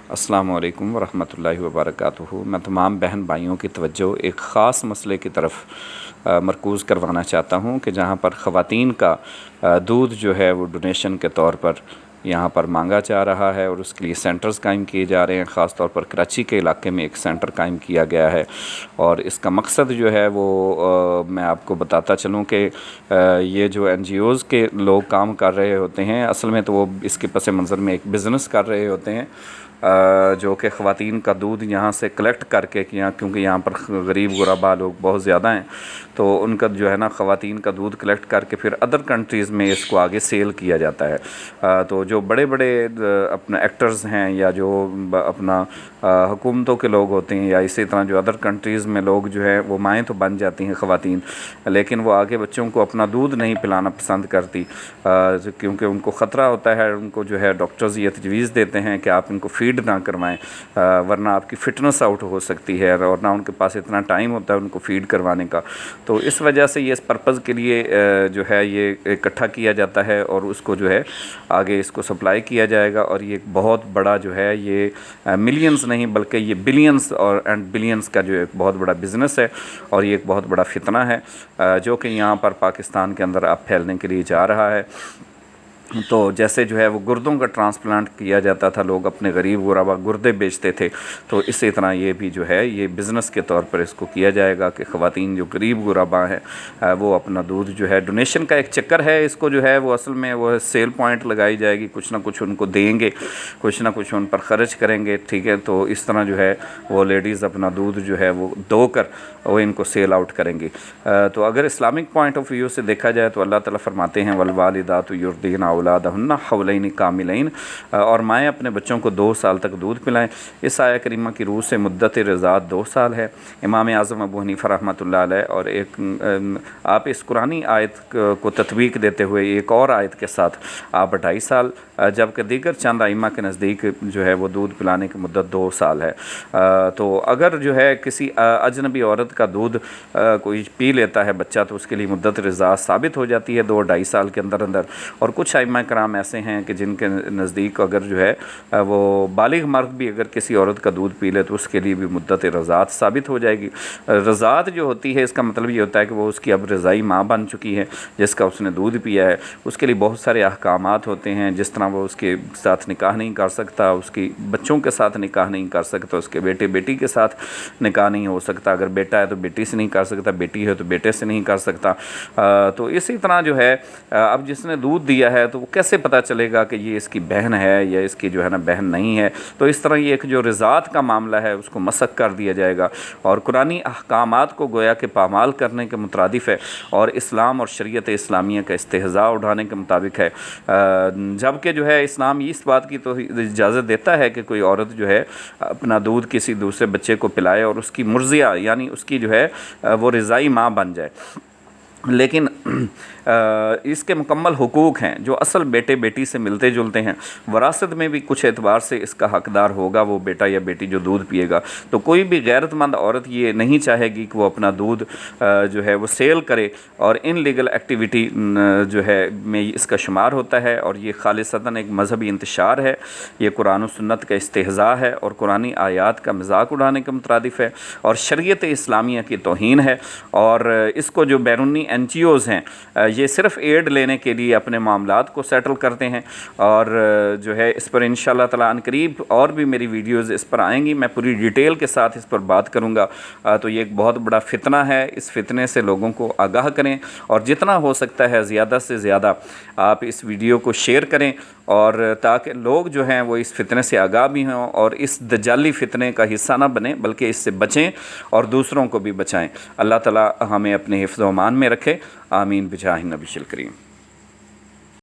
अस्सलामु अलैकुम वरहमतुल्लाहि वबरकातुहू। मैं तमाम बहन भाइयों की तवज्जो एक ख़ास मसले की तरफ मरकूज़ करवाना चाहता हूँ कि जहाँ पर ख़वातीन का दूध जो है वो डोनेशन के तौर पर यहाँ पर मांगा जा रहा है और उसके लिए सेंटर्स कायम किए जा रहे हैं। ख़ास तौर पर कराची के इलाके में एक सेंटर कायम किया गया है और इसका मकसद जो है वो मैं आपको बताता चलूँ कि ये जो NGOs के लोग काम कर रहे होते हैं, असल में तो वो इसके पस मंज़र में एक बिज़नेस कर रहे होते हैं जो कि ख़वातीन का दूध यहाँ से कलेक्ट करके क्योंकि यहाँ पर गरीब गुरबा लोग बहुत ज़्यादा हैं, तो उनका जो है ना ख़वातीन का दूध कलेक्ट करके फिर अदर कंट्रीज़ में इसको आगे सेल किया जाता है। तो जो बड़े बड़े अपने एक्टर्स हैं या जो अपना हुकूमतों के लोग होते हैं या इसी तरह जो अदर कंट्रीज़ में लोग जो है वो माएँ तो बन जाती हैं ख़वातीन, लेकिन वो आगे बच्चों को अपना दूध नहीं पिलाना पसंद करती क्योंकि उनको ख़तरा होता है। उनको जो है डॉक्टर्स ये तजवीज़ देते हैं कि आप इनको फीड ना करवाएं वरना आपकी फ़िटनेस आउट हो सकती है और ना उनके पास इतना टाइम होता है उनको फ़ीड करवाने का। तो इस वजह से ये इस पर्पज़ के लिए जो है ये इकट्ठा किया जाता है और उसको जो है आगे इसको सप्लाई किया जाएगा और ये एक बहुत बड़ा जो है ये मिलियंस नहीं बल्कि ये बिलियंस और बिलियंस का जो एक बहुत बड़ा बिज़नेस है और ये एक बहुत बड़ा फितना है जो कि यहाँ पर पाकिस्तान के अंदर अब फैलने के लिए जा रहा है। तो जैसे जो है वो गुर्दों का ट्रांसप्लांट किया जाता था, लोग अपने गरीब गुरबा गुर्दे बेचते थे, तो इसी तरह ये भी जो है ये बिज़नेस के तौर पर इसको किया जाएगा कि ख़वातीन जो गरीब गुरबा हैं वो अपना दूध जो है डोनेशन का एक चक्कर है, इसको जो है वो असल में वो सेल पॉइंट लगाई जाएगी, कुछ ना कुछ उनको देंगे, कुछ ना कुछ उन पर ख़र्च करेंगे, ठीक है। तो इस तरह जो है वो लेडीज़ अपना दूध जो है वो दोकर वो इनको सेल आउट करेंगी। तो अगर इस्लामिक पॉइंट ऑफ व्यू से देखा जाए तो अल्लाह ताला फरमाते हैं वलवालिदातु युर्दीना औलादहुन्ना हौलैनि कामिलैन, और माएँ अपने बच्चों को 2 साल तक दूध पिलाएं। इस आया करीमा की रूह से मुद्दत रज़ात 2 साल है। इमाम आज़म अबू हनीफ़ा रहमतुल्लाह अलैह और एक आप इस कुरानी आयत को तत्वीक देते हुए एक और आयत के साथ आप 2.5 साल, जबकि दीगर चंद आइमा के नज़दीक जो है वो दूध पिलाने की मुद्दत 2 साल है। तो अगर जो है किसी अजनबी औरत का दूध कोई पी लेता है बच्चा तो उसके लिए मुद्दत रज़ात साबित हो जाती है 2-2.5 साल के अंदर अंदर। और कुछ आइमा कराम ऐसे हैं कि जिनके नज़दीक अगर जो है वो बालिग मर्द भी अगर किसी औरत का दूध पी ले तो उसके लिए भी मुद्दत रज़ात साबित हो जाएगी। रज़ात जो होती है इसका मतलब ये होता है कि वो उसकी अब रज़ाई माँ बन चुकी है जिसका उसने दूध पिया है। उसके लिए बहुत सारे अहकामात होते हैं, जिस तरह वो उसके साथ निकाह नहीं कर सकता, उसकी बच्चों के साथ निकाह नहीं कर सकता, उसके बेटे बेटी के साथ निकाह नहीं हो सकता, अगर बेटा है तो बेटी से नहीं कर सकता, बेटी है तो बेटे से नहीं कर सकता। तो इसी तरह जो है अब जिसने दूध दिया है तो वो कैसे पता चलेगा कि ये इसकी बहन है या इसकी जो है ना बहन नहीं है। तो इस तरह ये एक जो रज़ात का मामला है उसको मसक कर दिया जाएगा और कुरानी अहकामात को गोया के पामाल करने के मुतरादिफ़ है और इस्लाम और शरीयत इस्लामिया का इस्तेहज़ा उठाने के मुताबिक है। जबकि जो है इस्लाम इस बात की तो इजाज़त देता है कि कोई औरत जो है अपना दूध किसी दूसरे बच्चे को पिलाए और उसकी मुर्ज़िया यानी उसकी जो है वो रज़ाई माँ बन जाए, लेकिन इसके मुकम्मल हुकूक हैं जो असल बेटे बेटी से मिलते जुलते हैं। वरासत में भी कुछ एतबार से इसका हकदार होगा वो बेटा या बेटी जो दूध पिएगा। तो कोई भी गैरतमंद औरत ये नहीं चाहेगी कि वो अपना दूध जो है वो सेल करे और इन लीगल एक्टिविटी जो है में इसका शुमार होता है और ये खालिसतन एक मजहबी इंतशार है, ये कुरान और सुन्नत का इस्तेहज़ा है और कुरानी आयात का मजाक उड़ाने के मुतरादिफ़ है और शरीयत इस्लामिया की तौहीन है। और इसको जो बैरूनी NGOs हैं ये सिर्फ़ एड लेने के लिए अपने मामलात को सेटल करते हैं और जो है इस पर इंशाअल्लाह ताला अनकरीब और भी मेरी वीडियोज़ इस पर आएंगी, मैं पूरी डिटेल के साथ इस पर बात करूँगा। तो ये एक बहुत बड़ा फितना है, इस फितने से लोगों को आगाह करें और जितना हो सकता है ज़्यादा से ज़्यादा आप इस वीडियो को शेयर करें और ताकि लोग जो हैं वो इस फितने से आगाह भी हों और इस दजाली फितने का हिस्सा ना बने बल्कि इससे बचें और दूसरों को भी बचाएं। अल्लाह ताला हमें अपने हिफ्ज़-ओ-अमान में रखे। आमीन बिजाहि नबी करीम।